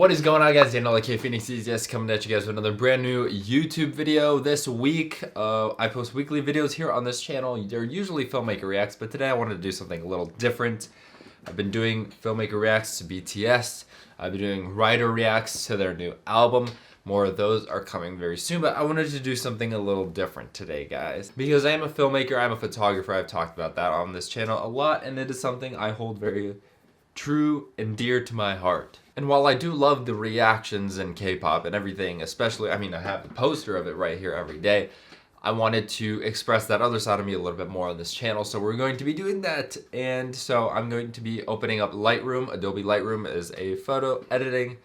What is going on, guys? Daniel K Phoenix is coming at you guys with another brand new YouTube video this week. I post weekly videos here on this channel. They're usually filmmaker reacts, but today I wanted to do something a little different. I've been doing filmmaker reacts to BTS. I've been doing writer reacts to their new album. More of those are coming very soon, but I wanted to do something a little different today, guys. Because I am a filmmaker, I'm a photographer. I've talked about that on this channel a lot, and it is something I hold very true and dear to my heart. And while I do love the reactions and K-pop and everything, especially, I have a poster of it right here every day, I wanted to express that other side of me a little bit more on this channel, so we're going to be doing that. And so I'm going to be opening up Lightroom. Adobe Lightroom is a photo editing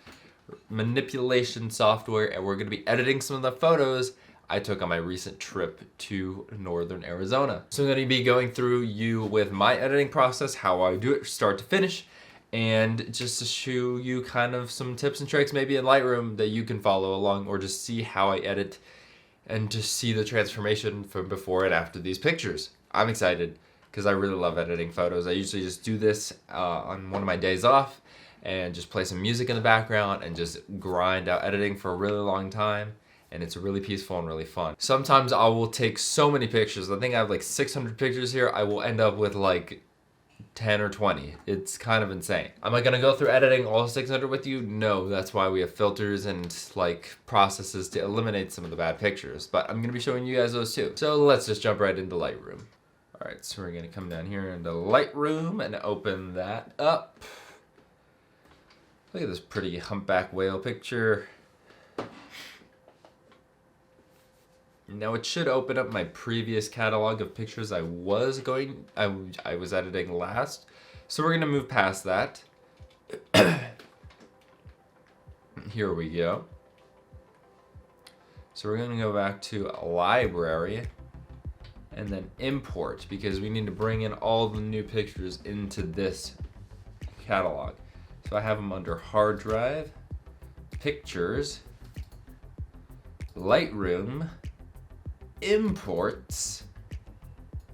manipulation software, and we're going to be editing some of the photos I took on my recent trip to northern Arizona. So I'm going to be going through you with my editing process, how I do it start to finish, and just to show you kind of some tips and tricks maybe in Lightroom that you can follow along, or just see how I edit and just see the transformation from before and after these pictures. I'm excited because I really love editing photos. I usually just do this on one of my days off and just play some music in the background and just grind out editing for a really long time. And it's really peaceful and really fun. Sometimes I will take so many pictures. I think I have like 600 pictures here. I will end up with like 10 or 20. It's kind of insane. Am I gonna go through editing all 600 with you? No, that's why we have filters and like processes to eliminate some of the bad pictures. But I'm gonna be showing you guys those too. So let's just jump right into Lightroom. All right, so we're gonna come down here into Lightroom and open that up. Look at this pretty humpback whale picture. Now it should open up my previous catalog of pictures I was editing last. So we're gonna move past that. Here we go. So we're gonna go back to library and then import, because we need to bring in all the new pictures into this catalog. So I have them under hard drive, pictures, Lightroom, imports,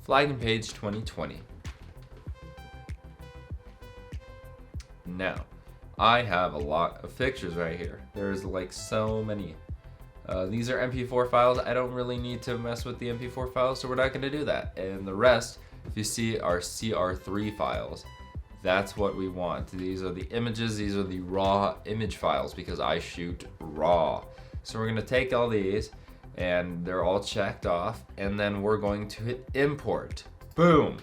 flag and page 2020. Now, I have a lot of pictures right here. There's like so many. These are MP4 files. I don't really need to mess with the MP4 files, so we're not gonna do that. And the rest, if you see, are CR3 files. That's what we want. These are the images, these are the raw image files, because I shoot raw. So we're gonna take all these, and they're all checked off, and then we're going to hit import. Boom.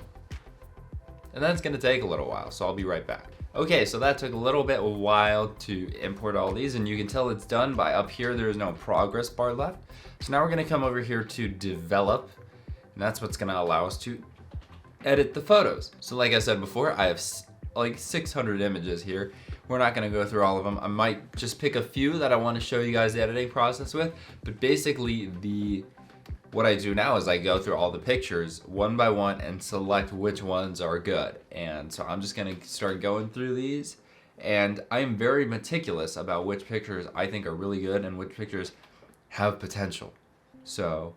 And that's gonna take a little while, so I'll be right back. Okay, so that took a little bit while to import all these, and you can tell it's done by up here there is no progress bar left. So now we're gonna come over here to develop, and that's what's gonna allow us to edit the photos. So like I said before, I have like 600 images here. We're not gonna go through all of them. I might just pick a few that I wanna show you guys the editing process with, but basically what I do now is I go through all the pictures one by one and select which ones are good. And so I'm just gonna start going through these, and I am very meticulous about which pictures I think are really good and which pictures have potential. So,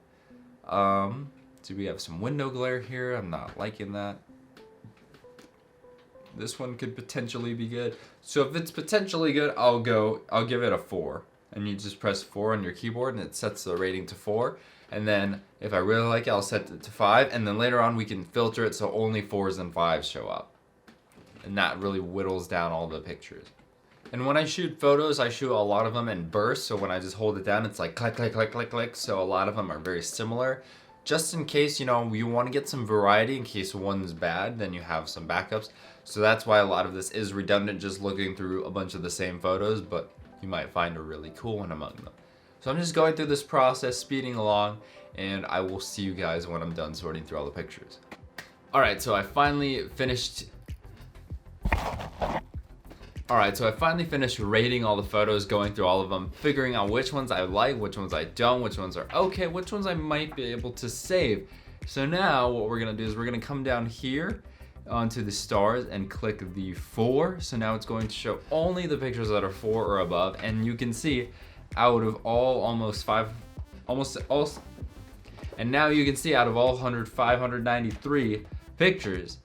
do we have some window glare here? I'm not liking that. This one could potentially be good. So if it's potentially good, I'll give it a 4. And you just press 4 on your keyboard and it sets the rating to 4. And then if I really like it, I'll set it to 5. And then later on we can filter it so only 4s and 5s show up. And that really whittles down all the pictures. And when I shoot photos, I shoot a lot of them in bursts. So when I just hold it down, it's like click, click, click, click, click. So a lot of them are very similar. Just in case, you know, you want to get some variety in case one's bad, then you have some backups. So that's why a lot of this is redundant, just looking through a bunch of the same photos, but you might find a really cool one among them. So I'm just going through this process, speeding along, and I will see you guys when I'm done sorting through all the pictures. All right, so I finally finished rating all the photos, going through all of them, figuring out which ones I like, which ones I don't, which ones are okay, which ones I might be able to save. So now what we're gonna do is we're gonna come down here onto the stars and click the 4. So now it's going to show only the pictures that are 4 or above, and you can see out of all and now you can see out of all 593 pictures,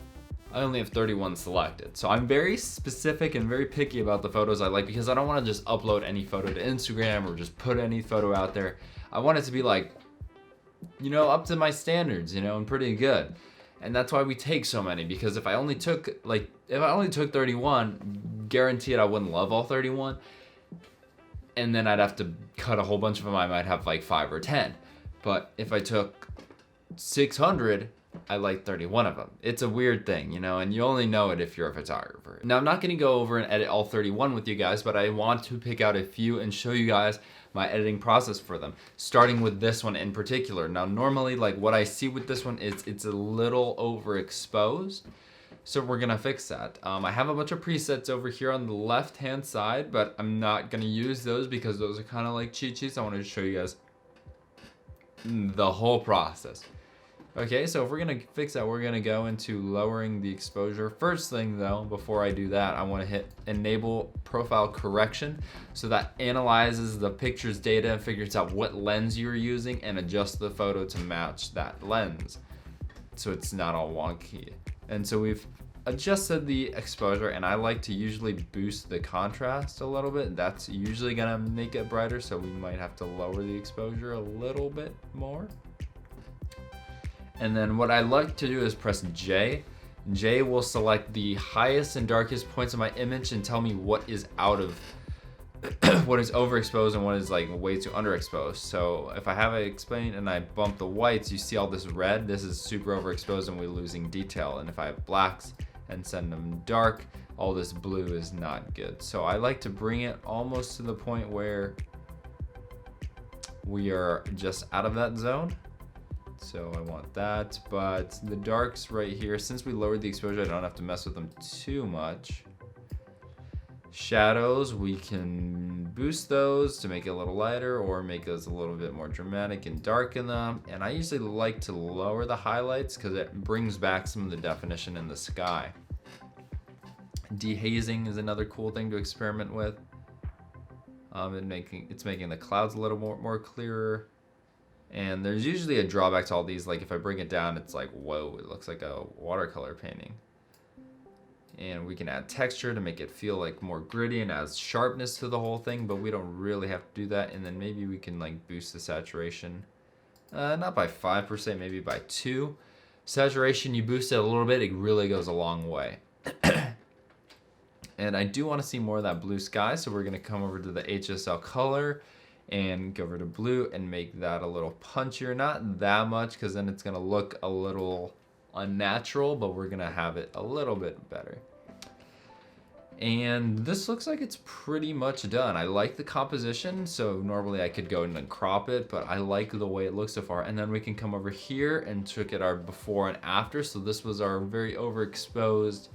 I only have 31 selected. So I'm very specific and very picky about the photos I like, because I don't want to just upload any photo to Instagram or just put any photo out there. I want it to be like, you know, up to my standards, you know, and pretty good. And that's why we take so many, because if I only took 31, guaranteed I wouldn't love all 31. And then I'd have to cut a whole bunch of them. I might have like 5 or 10. But if I took 600, I like 31 of them. It's a weird thing, you know, and you only know it if you're a photographer. Now, I'm not going to go over and edit all 31 with you guys, but I want to pick out a few and show you guys my editing process for them, starting with this one in particular. Now, normally, like what I see with this one is it's a little overexposed, so we're gonna fix that. I have a bunch of presets over here on the left-hand side, but I'm not gonna use those because those are kind of like cheat sheets. I wanted to show you guys the whole process. Okay, so if we're gonna fix that, we're gonna go into lowering the exposure. First thing though, before I do that, I wanna hit enable profile correction. So that analyzes the picture's data and figures out what lens you're using and adjusts the photo to match that lens, so it's not all wonky. And so we've adjusted the exposure, and I like to usually boost the contrast a little bit. That's usually gonna make it brighter, so we might have to lower the exposure a little bit more. And then what I like to do is press J. J will select the highest and darkest points of my image and tell me what is out of, what is overexposed and what is like way too underexposed. So if I have it explained and I bump the whites, you see all this red, this is super overexposed and we're losing detail. And if I have blacks and send them dark, all this blue is not good. So I like to bring it almost to the point where we are just out of that zone. So I want that, but the darks right here, since we lowered the exposure, I don't have to mess with them too much. Shadows, we can boost those to make it a little lighter or make those a little bit more dramatic and darken them. And I usually like to lower the highlights because it brings back some of the definition in the sky. Dehazing is another cool thing to experiment with. It's making the clouds a little more clearer. And there's usually a drawback to all these, like if I bring it down, it's like, whoa, it looks like a watercolor painting. And we can add texture to make it feel like more gritty and adds sharpness to the whole thing, but we don't really have to do that. And then maybe we can like boost the saturation, not by 5%, maybe by 2. Saturation, you boost it a little bit, it really goes a long way. And I do want to see more of that blue sky, so we're gonna come over to the HSL color and go over to blue and make that a little punchier. Not that much, because then it's gonna look a little unnatural, but we're gonna have it a little bit better. And this looks like it's pretty much done. I like the composition, so normally I could go in and crop it, but I like the way it looks so far. And then we can come over here and look at our before and after. So this was our very overexposed,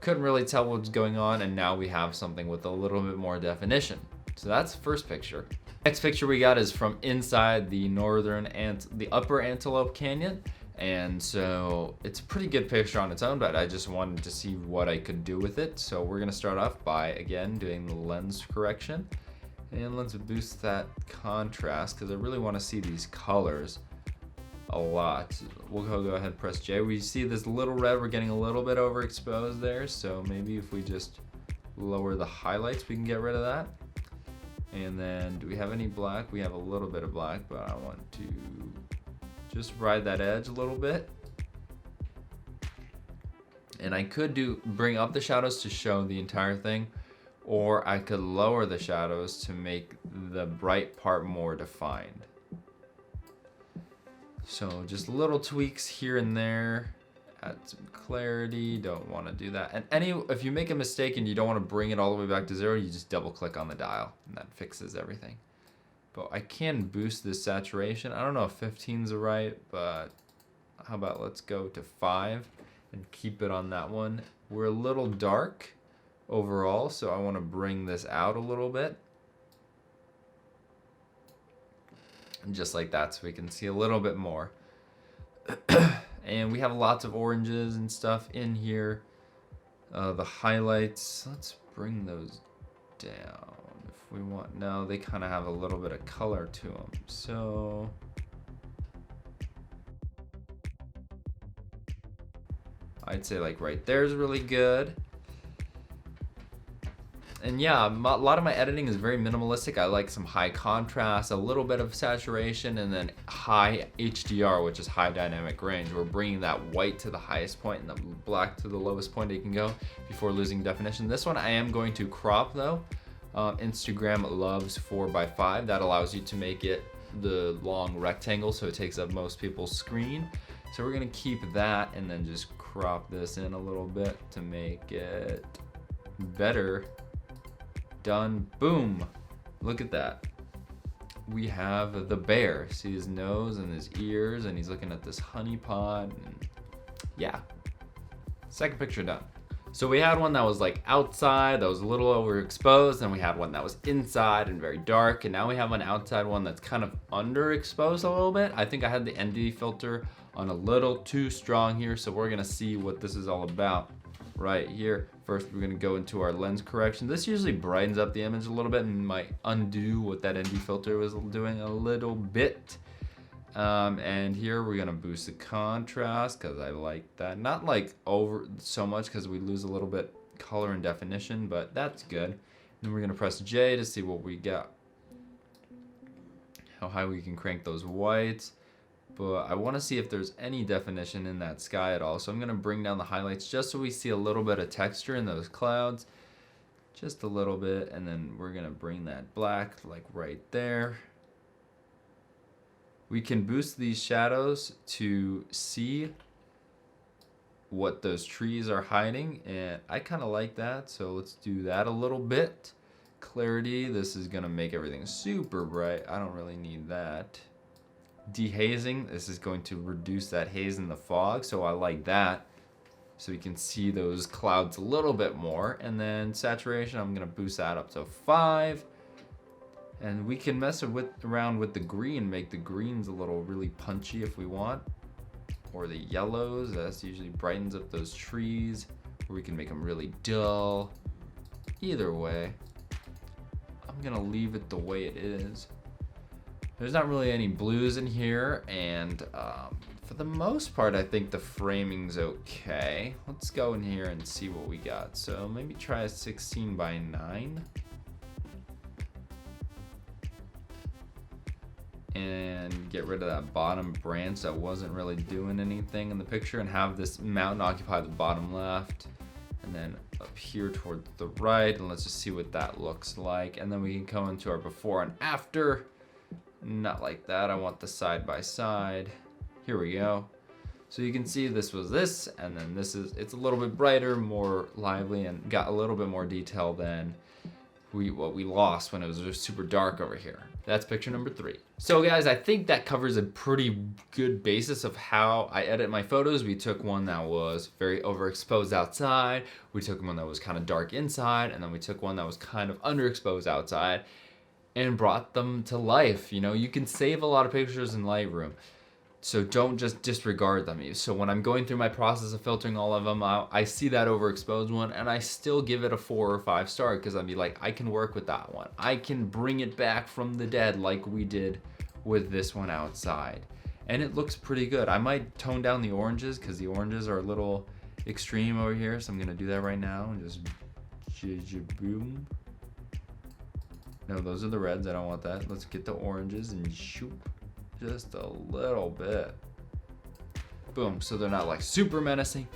couldn't really tell what's going on, and now we have something with a little bit more definition. So that's the first picture. Next picture we got is from inside the the upper Antelope Canyon. And so it's a pretty good picture on its own, but I just wanted to see what I could do with it. So we're gonna start off by, again, doing the lens correction. And let's boost that contrast, because I really wanna see these colors a lot. We'll go ahead and press J. We see this little red, we're getting a little bit overexposed there. So maybe if we just lower the highlights, we can get rid of that. And then, do we have any black? We have a little bit of black, but I want to just ride that edge a little bit. And I could bring up the shadows to show the entire thing, or I could lower the shadows to make the bright part more defined. So just little tweaks here and there. Add some clarity, don't want to do that. And if you make a mistake and you don't want to bring it all the way back to 0, you just double click on the dial and that fixes everything. But I can boost this saturation. I don't know if 15's right, but how about let's go to 5 and keep it on that one. We're a little dark overall, so I want to bring this out a little bit. And just like that, so we can see a little bit more. And we have lots of oranges and stuff in here. The highlights, let's bring those down if we want. No, they kind of have a little bit of color to them. So I'd say like right there is really good. And yeah, a lot of my editing is very minimalistic. I like some high contrast, a little bit of saturation, and then high HDR, which is high dynamic range. We're bringing that white to the highest point and the black to the lowest point it can go before losing definition. This one I am going to crop though. Instagram loves 4x5. That allows you to make it the long rectangle, so it takes up most people's screen. So we're gonna keep that and then just crop this in a little bit to make it better. Done. Boom. Look at that. We have the bear. See his nose and his ears, and he's looking at this honey pot. And yeah. Second picture done. So we had one that was like outside, that was a little overexposed, and we had one that was inside and very dark, and now we have an outside one that's kind of underexposed a little bit. I think I had the ND filter on a little too strong here, so we're gonna see what this is all about right here. First, we're gonna go into our lens correction. This usually brightens up the image a little bit and might undo what that ND filter was doing a little bit. And here we're gonna boost the contrast because I like that. Not like over so much because we lose a little bit color and definition, but that's good. Then we're gonna press J to see what we got. How high we can crank those whites. But I want to see if there's any definition in that sky at all. So I'm going to bring down the highlights just so we see a little bit of texture in those clouds. Just a little bit. And then we're going to bring that black like right there. We can boost these shadows to see what those trees are hiding. And I kind of like that. So let's do that a little bit. Clarity. This is going to make everything super bright. I don't really need that. Dehazing, this is going to reduce that haze in the fog, so I like that, so we can see those clouds a little bit more. And then saturation, I'm going to boost that up to 5, and we can mess around with the green, make the greens a little really punchy if we want, or the yellows. That usually brightens up those trees, or we can make them really dull. Either way, I'm going to leave it the way it is. There's not really any blues in here, and for the most part, I think the framing's okay. Let's go in here and see what we got. So maybe try a 16:9. And get rid of that bottom branch that wasn't really doing anything in the picture, and have this mountain occupy the bottom left. And then up here towards the right, and let's just see what that looks like. And then we can come into our before and after. Not like that, I want the side by side. Here we go. So you can see this was this, and then this is, it's a little bit brighter, more lively, and got a little bit more detail than what we lost when it was just super dark over here. That's picture number 3. So guys, I think that covers a pretty good basis of how I edit my photos. We took one that was very overexposed outside, we took one that was kind of dark inside, and then we took one that was kind of underexposed outside, and brought them to life. You know, you can save a lot of pictures in Lightroom, so don't just disregard them. So when I'm going through my process of filtering all of them out, I see that overexposed one, and I still give it a 4 or 5 star, because I'd be like, I can work with that one. I can bring it back from the dead like we did with this one outside. And it looks pretty good. I might tone down the oranges, because the oranges are a little extreme over here, so I'm gonna do that right now, and just boom. No, those are the reds. I don't want that. Let's get the oranges and shoot just a little bit. Boom. So they're not like super menacing.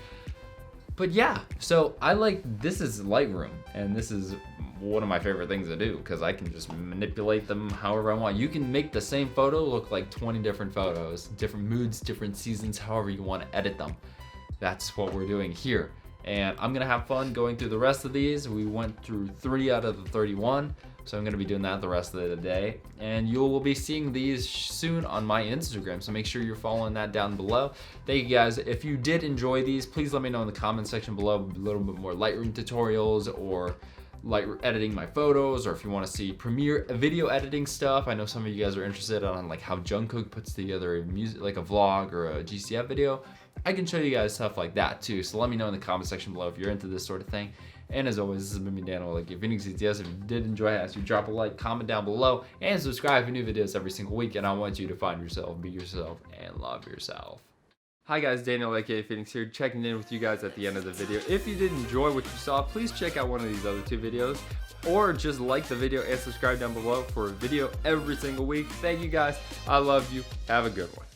But yeah, so I like, this is Lightroom, and this is one of my favorite things to do, because I can just manipulate them however I want. You can make the same photo look like 20 different photos, different moods, different seasons, however you want to edit them. That's what we're doing here. And I'm gonna have fun going through the rest of these. We went through 3 out of the 31. So I'm gonna be doing that the rest of the day. And you will be seeing these soon on my Instagram, so make sure you're following that down below. Thank you guys. If you did enjoy these, please let me know in the comment section below a little bit more Lightroom tutorials, or editing my photos, or if you wanna see Premiere video editing stuff. I know some of you guys are interested on like how Jungkook puts together a music, like a vlog or a GCF video. I can show you guys stuff like that too, so let me know in the comment section below if you're into this sort of thing. And as always, this has been me, Daniel. Like, if Phoenix says yes, if you did enjoy it, I ask you drop a like, comment down below, and subscribe for new videos every single week. And I want you to find yourself, be yourself, and love yourself. Hi guys, Daniel aka Phoenix here, checking in with you guys at the end of the video. If you did enjoy what you saw, please check out one of these other two videos, or just like the video and subscribe down below for a video every single week. Thank you guys, I love you, have a good one.